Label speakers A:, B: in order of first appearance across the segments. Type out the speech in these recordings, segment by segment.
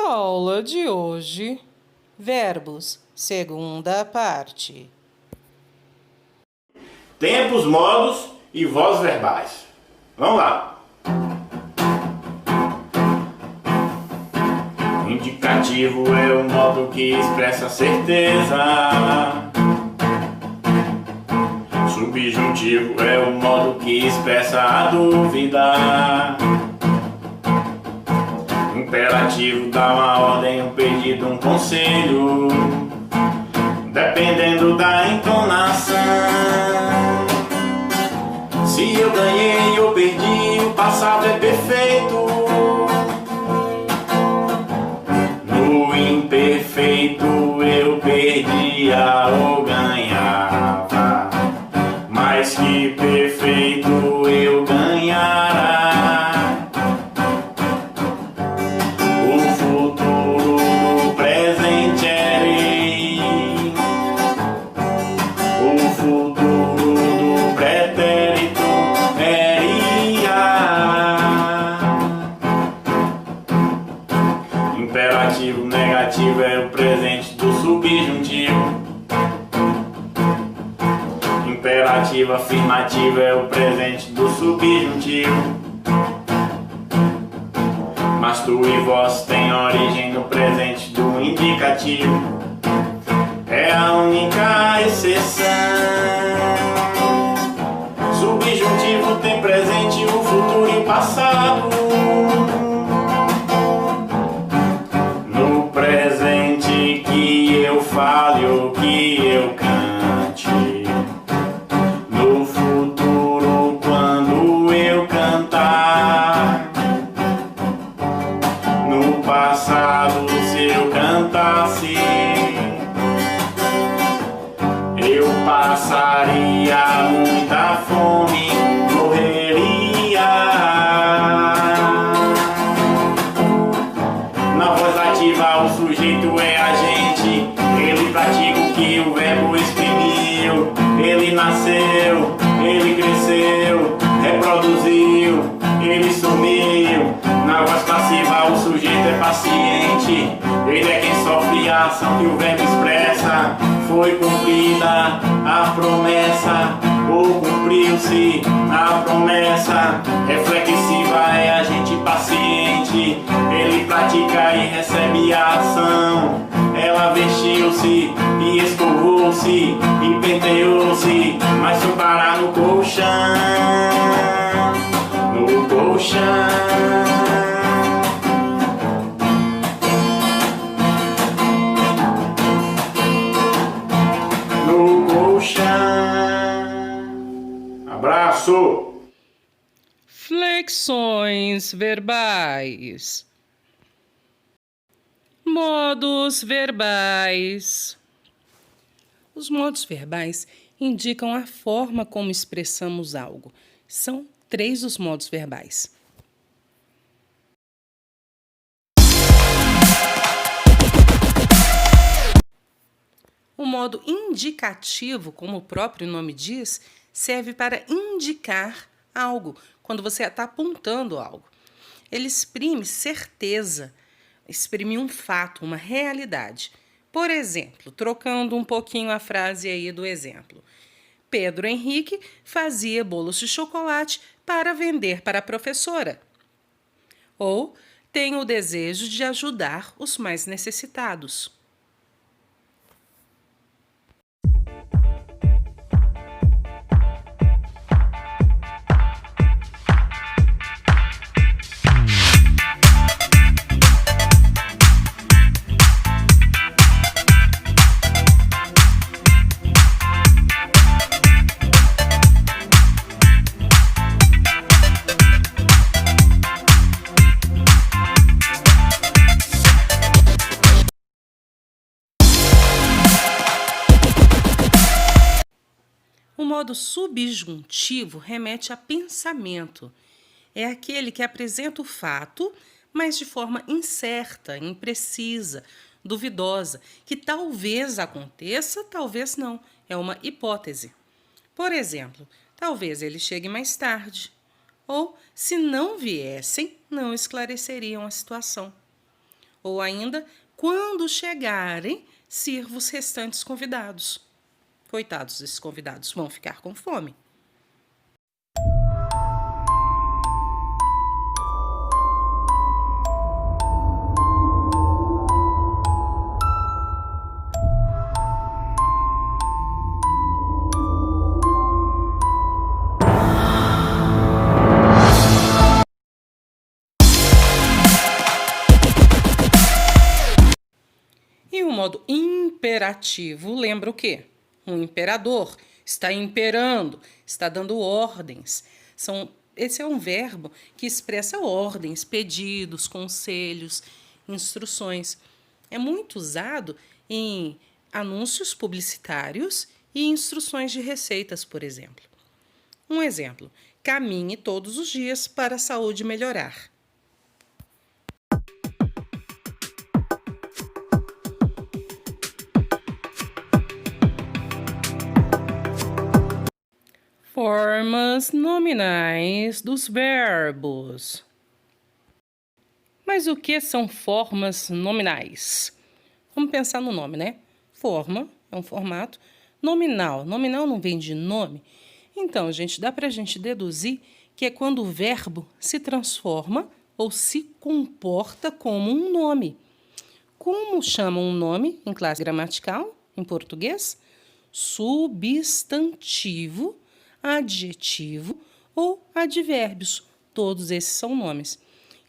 A: Aula de hoje: verbos, segunda parte.
B: Tempos, modos e vozes verbais. Vamos lá. Indicativo é o modo que expressa a certeza. Subjuntivo é o modo que expressa a dúvida. Imperativo dá uma ordem, um pedido, um conselho, dependendo da entonação. Se eu ganhei ou perdi, o passado é perfeito. No imperfeito eu perdia ou ganhava, mais que perfeito eu ganhará. O futuro do presente erei, o futuro do pretérito eria. Imperativo negativo é o presente do subjuntivo. Imperativo afirmativo é o presente do subjuntivo. Mas tu e vós tem origem no presente do indicativo. É a única exceção. Subjuntivo tem presente, o futuro e o passado. No presente que eu fale ou que eu cante, no futuro quando eu cantar, no passado se eu cantasse, eu passaria muita fome, morreria. Na voz ativa o sujeito é agente, ele pratica o que o verbo exprimiu. Ele nasceu, ele cresceu, reproduziu, ele sumiu. Na voz passiva o sujeito é paciente, ele é quem sofre a ação que o verbo expressa. Foi cumprida a promessa, ou cumpriu-se a promessa. Reflexiva é agente paciente, ele pratica e recebe a ação. Ela vestiu-se e escovou-se e penteou-se, mas foi parar no colchão, no colchão. No colchão. Abraço!
A: Flexões verbais. Modos verbais. Os modos verbais indicam a forma como expressamos algo. São 3 os modos verbais. O modo indicativo, como o próprio nome diz, serve para indicar algo, quando você está apontando algo. Ele exprime certeza, exprime um fato, uma realidade. Por exemplo, trocando um pouquinho a frase aí do exemplo. Pedro Henrique fazia bolos de chocolate para vender para a professora. Ou tem o desejo de ajudar os mais necessitados. O modo subjuntivo remete a pensamento. É aquele que apresenta o fato, mas de forma incerta, imprecisa, duvidosa, que talvez aconteça, talvez não. É uma hipótese. Por exemplo, talvez ele chegue mais tarde. Ou, se não viessem, não esclareceriam a situação. Ou ainda, quando chegarem, sirva os restantes convidados. Coitados desses convidados, vão ficar com fome. E o modo imperativo lembra o quê? Um imperador está imperando, está dando ordens. Esse é um verbo que expressa ordens, pedidos, conselhos, instruções. É muito usado em anúncios publicitários e instruções de receitas, por exemplo. Um exemplo: caminhe todos os dias para a saúde melhorar. Formas nominais dos verbos. Mas o que são formas nominais? Vamos pensar no nome, né? Forma é um formato. Nominal. Nominal não vem de nome. Então, gente, dá para a gente deduzir que é quando o verbo se transforma ou se comporta como um nome. Como chamam um nome em classe gramatical, em português? Substantivo, adjetivo ou advérbios. Todos esses são nomes.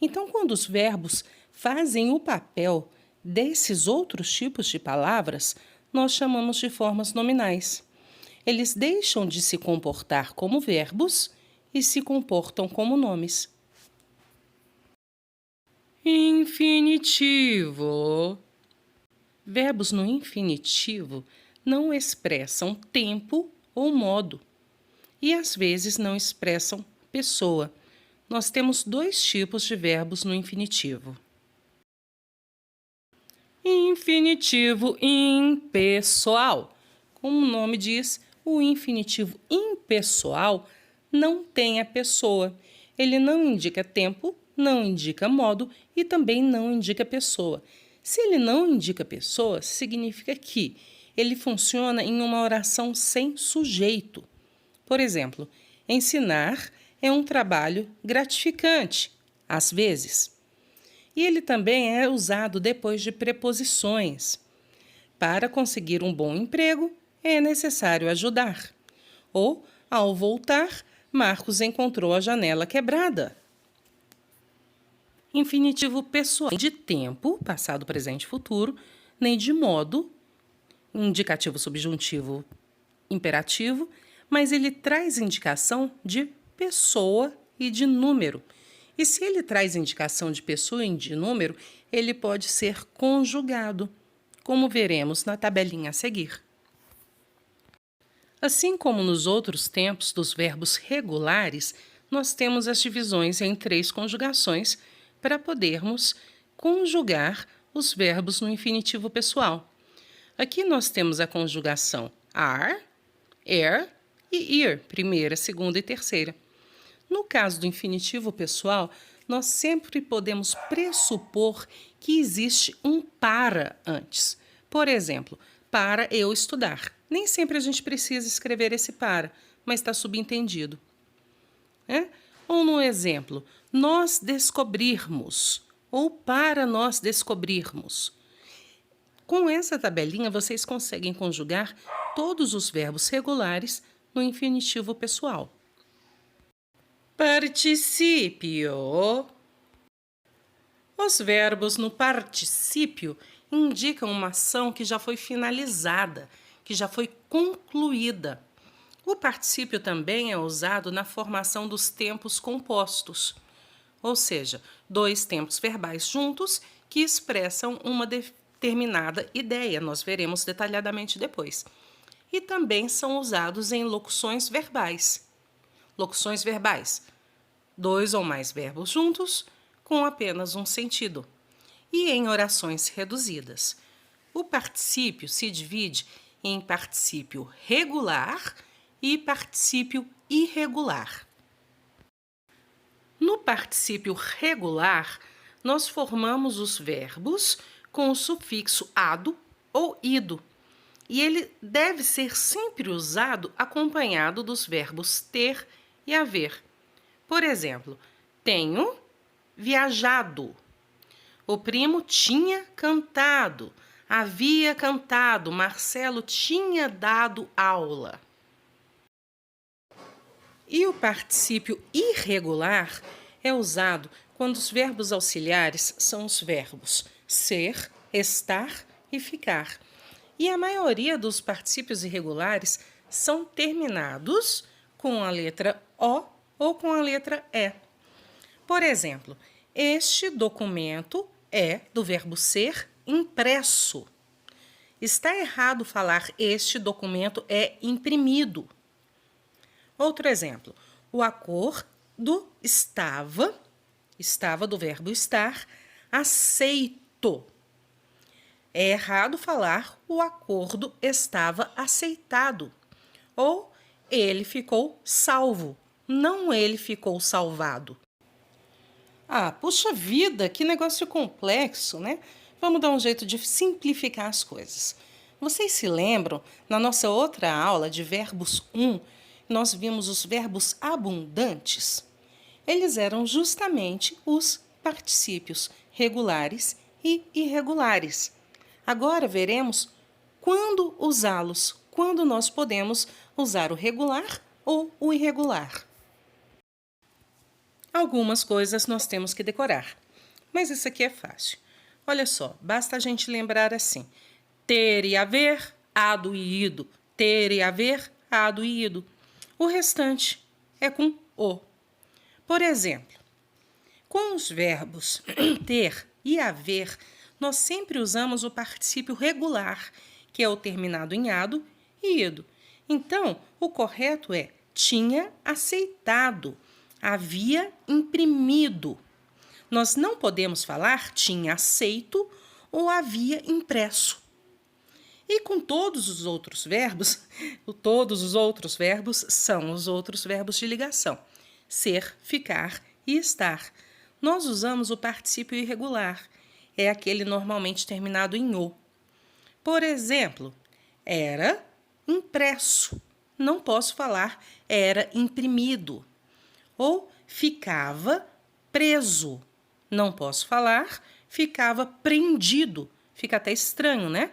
A: Então, quando os verbos fazem o papel desses outros tipos de palavras, nós chamamos de formas nominais. Eles deixam de se comportar como verbos e se comportam como nomes. Infinitivo. Verbos no infinitivo não expressam tempo ou modo e às vezes não expressam pessoa. Nós temos dois tipos de verbos no infinitivo. Infinitivo impessoal. Como o nome diz, o infinitivo impessoal não tem a pessoa. Ele não indica tempo, não indica modo e também não indica pessoa. Se ele não indica pessoa, significa que ele funciona em uma oração sem sujeito. Por exemplo, ensinar é um trabalho gratificante, às vezes. E ele também é usado depois de preposições. Para conseguir um bom emprego, é necessário ajudar. Ou, ao voltar, Marcos encontrou a janela quebrada. Infinitivo pessoal, nem de tempo, passado, presente e futuro, nem de modo, indicativo, subjuntivo, imperativo, mas ele traz indicação de pessoa e de número. E se ele traz indicação de pessoa e de número, ele pode ser conjugado, como veremos na tabelinha a seguir. Assim como nos outros tempos dos verbos regulares, nós temos as divisões em 3 conjugações para podermos conjugar os verbos no infinitivo pessoal. Aqui nós temos a conjugação are, er e ir, primeira, segunda e terceira. No caso do infinitivo pessoal, nós sempre podemos pressupor que existe um para antes. Por exemplo, para eu estudar. Nem sempre a gente precisa escrever esse para, mas está subentendido. Ou no exemplo, nós descobrirmos, ou para nós descobrirmos. Com essa tabelinha, vocês conseguem conjugar todos os verbos regulares no infinitivo pessoal. Particípio. Os verbos no particípio indicam uma ação que já foi finalizada, que já foi concluída. O particípio também é usado na formação dos tempos compostos, ou seja, 2 tempos verbais juntos que expressam uma determinada ideia, nós veremos detalhadamente depois. E também são usados em locuções verbais. Locuções verbais, 2 ou mais verbos juntos, com apenas um sentido. E em orações reduzidas. O particípio se divide em particípio regular e particípio irregular. No particípio regular, nós formamos os verbos com o sufixo ado ou ido. E ele deve ser sempre usado acompanhado dos verbos ter e haver. Por exemplo, tenho viajado. O primo tinha cantado. Havia cantado. Marcelo tinha dado aula. E o particípio irregular é usado quando os verbos auxiliares são os verbos ser, estar e ficar. E a maioria dos particípios irregulares são terminados com a letra O ou com a letra E. Por exemplo, este documento é do verbo ser impresso. Está errado falar este documento é imprimido. Outro exemplo, o acordo estava do verbo estar, aceito. É errado falar o acordo estava aceitado. Ou ele ficou salvo, não ele ficou salvado. Ah, puxa vida, que negócio complexo, né? Vamos dar um jeito de simplificar as coisas. Vocês se lembram, na nossa outra aula de verbos 1, nós vimos os verbos abundantes? Eles eram justamente os particípios regulares e irregulares. Agora veremos quando usá-los, quando nós podemos usar o regular ou o irregular. Algumas coisas nós temos que decorar, mas isso aqui é fácil. Olha só, basta a gente lembrar assim: ter e haver, ado e ido. Ter e haver, ado e ido. O restante é com o. Por exemplo, com os verbos ter e haver, nós sempre usamos o particípio regular, que é o terminado em ado e ido. Então, o correto é tinha aceitado, havia imprimido. Nós não podemos falar tinha aceito ou havia impresso. E com todos os outros verbos são os outros verbos de ligação: ser, ficar e estar. Nós usamos o particípio irregular, é aquele normalmente terminado em o. Por exemplo, era impresso. Não posso falar era imprimido. Ou ficava preso. Não posso falar ficava prendido. Fica até estranho, né?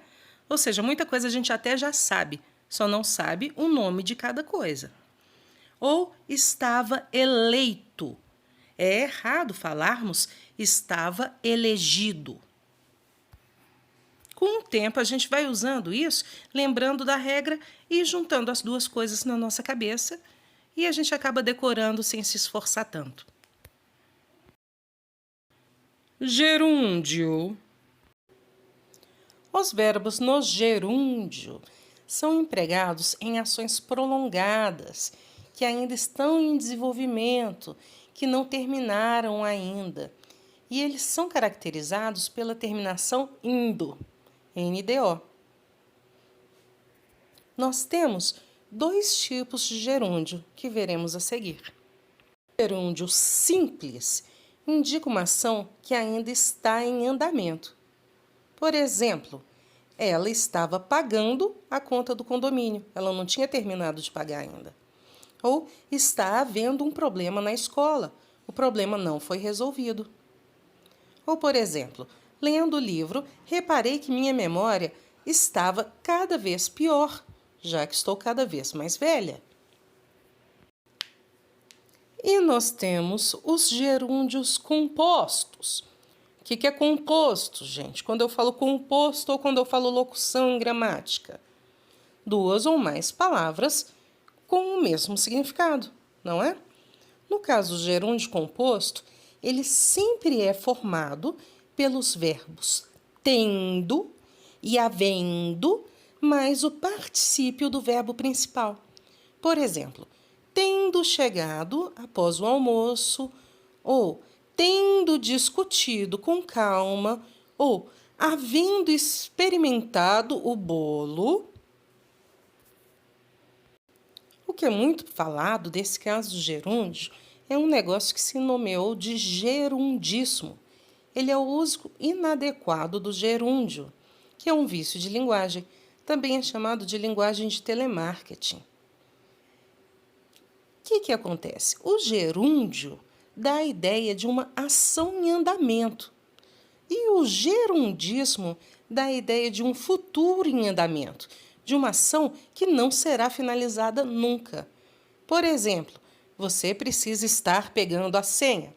A: Ou seja, muita coisa a gente até já sabe, só não sabe o nome de cada coisa. Ou estava eleito. É errado falarmos estava elegido. Com o tempo, a gente vai usando isso, lembrando da regra e juntando as duas coisas na nossa cabeça, e a gente acaba decorando sem se esforçar tanto. Gerúndio. Os verbos no gerúndio são empregados em ações prolongadas, que ainda estão em desenvolvimento, que não terminaram ainda. E eles são caracterizados pela terminação indo, NDO. Nós temos dois tipos de gerúndio que veremos a seguir. O gerúndio simples indica uma ação que ainda está em andamento. Por exemplo, ela estava pagando a conta do condomínio. Ela não tinha terminado de pagar ainda. Ou está havendo um problema na escola. O problema não foi resolvido. Ou, por exemplo, lendo o livro, reparei que minha memória estava cada vez pior, já que estou cada vez mais velha. E nós temos os gerúndios compostos. O que é composto, gente? Quando eu falo composto ou quando eu falo locução em gramática? Duas ou mais palavras com o mesmo significado, não é? No caso do gerúndio composto, ele sempre é formado pelos verbos tendo e havendo, mais o particípio do verbo principal. Por exemplo, tendo chegado após o almoço, ou tendo discutido com calma, ou havendo experimentado o bolo. O que é muito falado desse caso do gerúndio é um negócio que se nomeou de gerundismo. ele é o uso inadequado do gerúndio, que é um vício de linguagem. Também é chamado de linguagem de telemarketing. O que acontece? O gerúndio dá a ideia de uma ação em andamento. E o gerundismo dá a ideia de um futuro em andamento, de uma ação que não será finalizada nunca. Por exemplo, você precisa estar pegando a senha.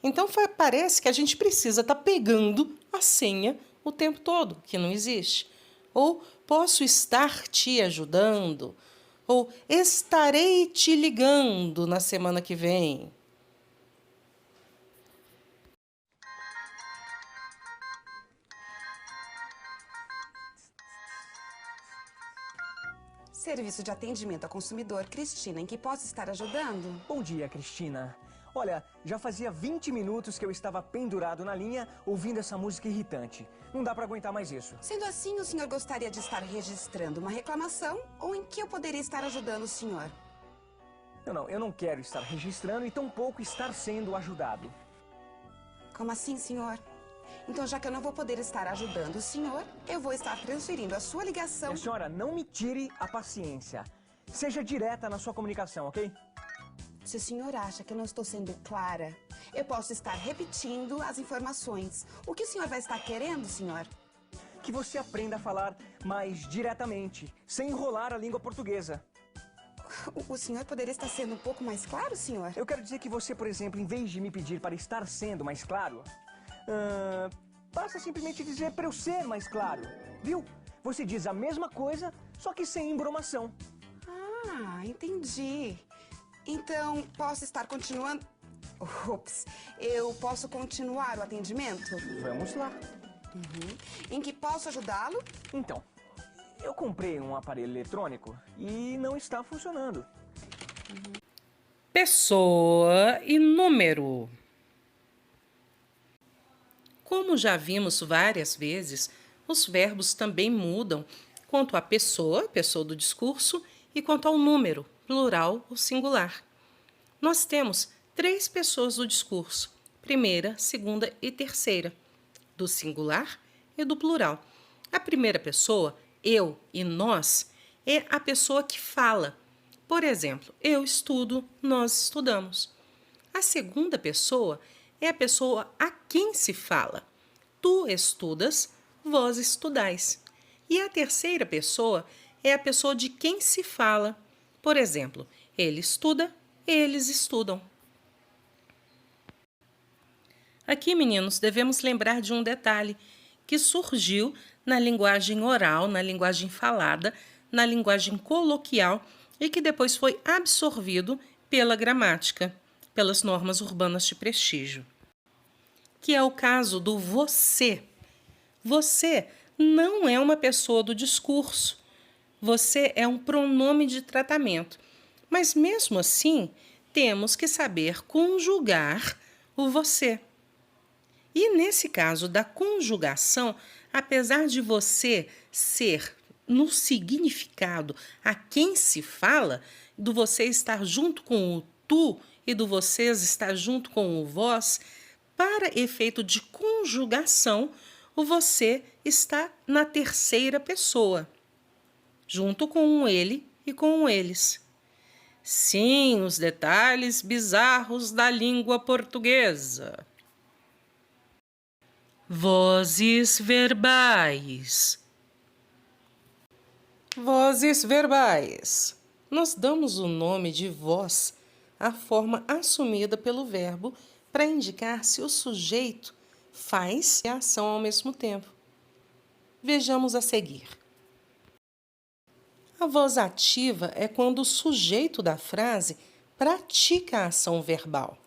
A: Então parece que a gente precisa estar pegando a senha o tempo todo, que não existe. Ou posso estar te ajudando, ou estarei te ligando na semana que vem.
C: Serviço de atendimento ao consumidor, Cristina, em que posso estar ajudando?
D: Bom dia, Cristina. Olha, já fazia 20 minutos que eu estava pendurado na linha ouvindo essa música irritante. Não dá pra aguentar mais isso.
C: Sendo assim, o senhor gostaria de estar registrando uma reclamação ou em que eu poderia estar ajudando o senhor?
D: Eu não quero estar registrando e tampouco estar sendo ajudado.
C: Como assim, senhor? Então, já que eu não vou poder estar ajudando o senhor, eu vou estar transferindo a sua ligação...
D: Minha senhora, não me tire a paciência. Seja direta na sua comunicação, ok?
C: Se o senhor acha que eu não estou sendo clara, eu posso estar repetindo as informações. O que o senhor vai estar querendo, senhor?
D: Que você aprenda a falar mais diretamente, sem enrolar a língua portuguesa.
C: O senhor poderia estar sendo um pouco mais claro, senhor?
D: Eu quero dizer que você, por exemplo, em vez de me pedir para estar sendo mais claro, basta simplesmente dizer para eu ser mais claro, viu? Você diz a mesma coisa, só que sem embromação.
C: Ah, entendi. Então, posso estar continuando... Ops, eu posso continuar o atendimento?
D: Vamos lá.
C: Em que posso ajudá-lo?
D: Então, eu comprei um aparelho eletrônico e não está funcionando.
A: Pessoa e número. Como já vimos várias vezes, os verbos também mudam quanto à pessoa do discurso, e quanto ao número, plural ou singular. Nós temos 3 pessoas do discurso, primeira, segunda e terceira, do singular e do plural. A primeira pessoa, eu e nós, é a pessoa que fala. Por exemplo, eu estudo, nós estudamos. A segunda pessoa é a pessoa a quem se fala. Tu estudas, vós estudais. E a terceira pessoa é a pessoa de quem se fala. Por exemplo, ele estuda, eles estudam. Aqui, meninos, devemos lembrar de um detalhe que surgiu na linguagem oral, na linguagem falada, na linguagem coloquial e que depois foi absorvido pela gramática, pelas normas urbanas de prestígio, que é o caso do você. Você não é uma pessoa do discurso. Você é um pronome de tratamento. Mas mesmo assim, temos que saber conjugar o você. E nesse caso da conjugação, apesar de você ser no significado a quem se fala, do você estar junto com o tu e do vocês estar junto com o vós, para efeito de conjugação, o você está na terceira pessoa, junto com o ele e com o eles. Sim, os detalhes bizarros da língua portuguesa. Vozes verbais. Vozes verbais. Nós damos o nome de voz à forma assumida pelo verbo para indicar se o sujeito faz a ação ao mesmo tempo. Vejamos a seguir. A voz ativa é quando o sujeito da frase pratica a ação verbal.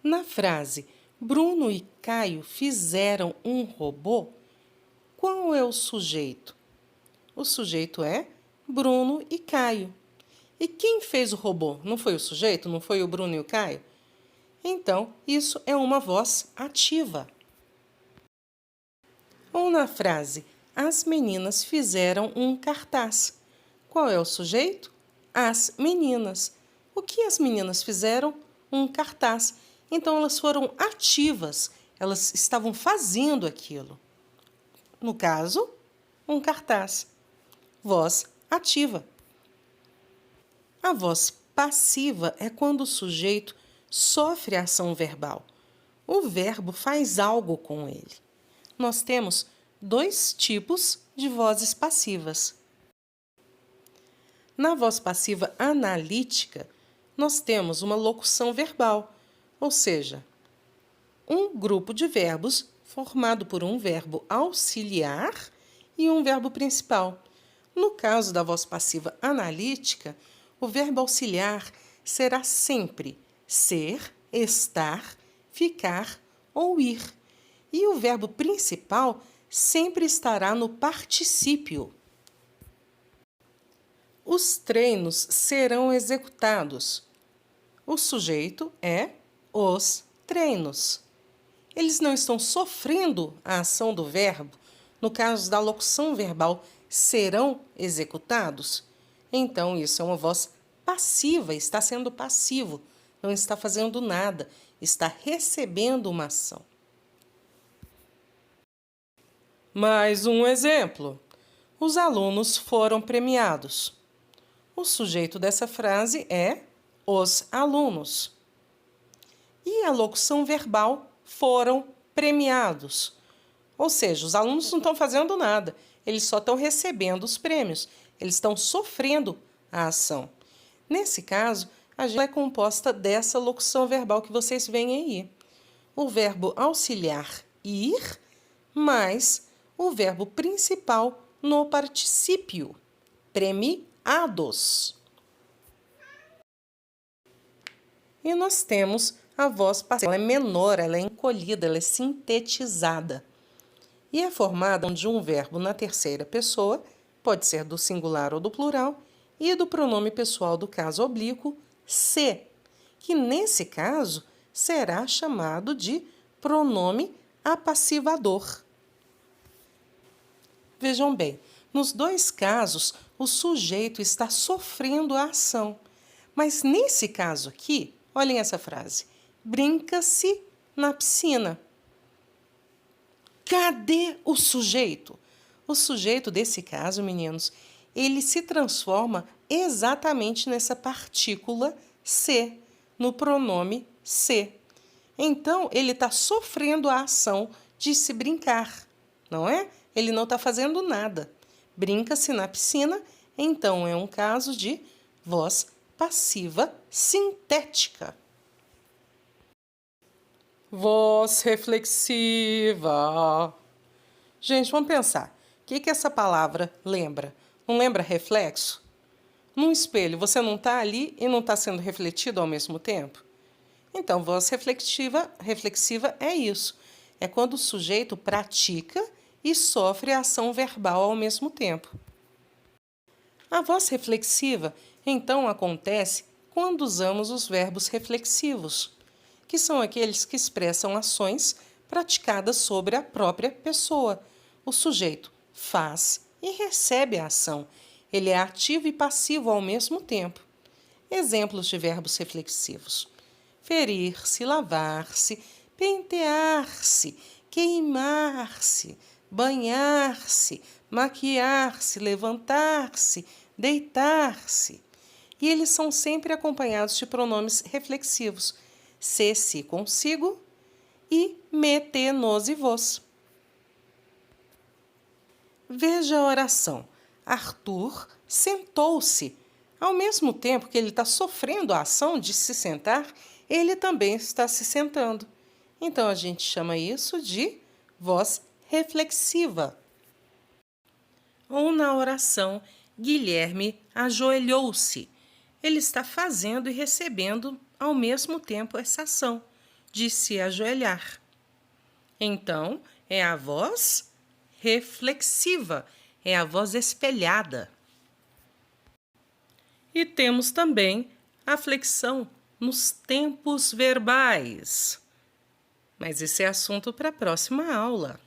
A: Na frase Bruno e Caio fizeram um robô, qual é o sujeito? O sujeito é Bruno e Caio. E quem fez o robô? Não foi o sujeito? Não foi o Bruno e o Caio? Então, isso é uma voz ativa. Ou na frase, as meninas fizeram um cartaz. Qual é o sujeito? As meninas. O que as meninas fizeram? Um cartaz. Então, elas foram ativas, elas estavam fazendo aquilo. No caso, um cartaz. Voz ativa. A voz passiva é quando o sujeito sofre a ação verbal. O verbo faz algo com ele. Nós temos 2 tipos de vozes passivas. Na voz passiva analítica, nós temos uma locução verbal, ou seja, um grupo de verbos formado por um verbo auxiliar e um verbo principal. No caso da voz passiva analítica, o verbo auxiliar será sempre ser, estar, ficar ou ir. E o verbo principal sempre estará no particípio. Os treinos serão executados. O sujeito é os treinos. Eles não estão sofrendo a ação do verbo. No caso da locução verbal, serão executados. Então, isso é uma voz passiva, está sendo passivo, não está fazendo nada, está recebendo uma ação. Mais um exemplo. Os alunos foram premiados. O sujeito dessa frase é os alunos. E a locução verbal foram premiados. Ou seja, os alunos não estão fazendo nada, eles só estão recebendo os prêmios, eles estão sofrendo a ação. Nesse caso, a gente é composta dessa locução verbal que vocês veem aí. O verbo auxiliar ir, mais o verbo principal no particípio, premiados. E nós temos a voz passiva. Ela é menor, ela é encolhida, ela é sintetizada. E é formada de um verbo na terceira pessoa, pode ser do singular ou do plural, e do pronome pessoal do caso oblíquo, se, que nesse caso será chamado de pronome apassivador. Vejam bem, nos 2 casos, o sujeito está sofrendo a ação. Mas nesse caso aqui, olhem essa frase, brinca-se na piscina. Cadê o sujeito? O sujeito desse caso, meninos, ele se transforma exatamente nessa partícula se, no pronome se. Então, ele está sofrendo a ação de se brincar, não é? Ele não está fazendo nada. Brinca-se na piscina, então é um caso de voz passiva sintética. Voz reflexiva. Gente, vamos pensar. O que essa palavra lembra? Não lembra reflexo? Num espelho, você não está ali e não está sendo refletido ao mesmo tempo? Então, voz reflexiva é isso. É quando o sujeito pratica e sofre a ação verbal ao mesmo tempo. A voz reflexiva, então, acontece quando usamos os verbos reflexivos, que são aqueles que expressam ações praticadas sobre a própria pessoa. O sujeito faz e recebe a ação. Ele é ativo e passivo ao mesmo tempo. Exemplos de verbos reflexivos: ferir-se, lavar-se, pentear-se, queimar-se, banhar-se, maquiar-se, levantar-se, deitar-se. E eles são sempre acompanhados de pronomes reflexivos: se, si, consigo e me, te, nos e vos. Veja a oração. Arthur sentou-se. Ao mesmo tempo que ele está sofrendo a ação de se sentar, ele também está se sentando. Então, a gente chama isso de voz reflexiva. Ou na oração, Guilherme ajoelhou-se. Ele está fazendo e recebendo ao mesmo tempo essa ação de se ajoelhar. Então, é a voz reflexiva, é a voz espelhada. E temos também a flexão nos tempos verbais. Mas esse é assunto para a próxima aula.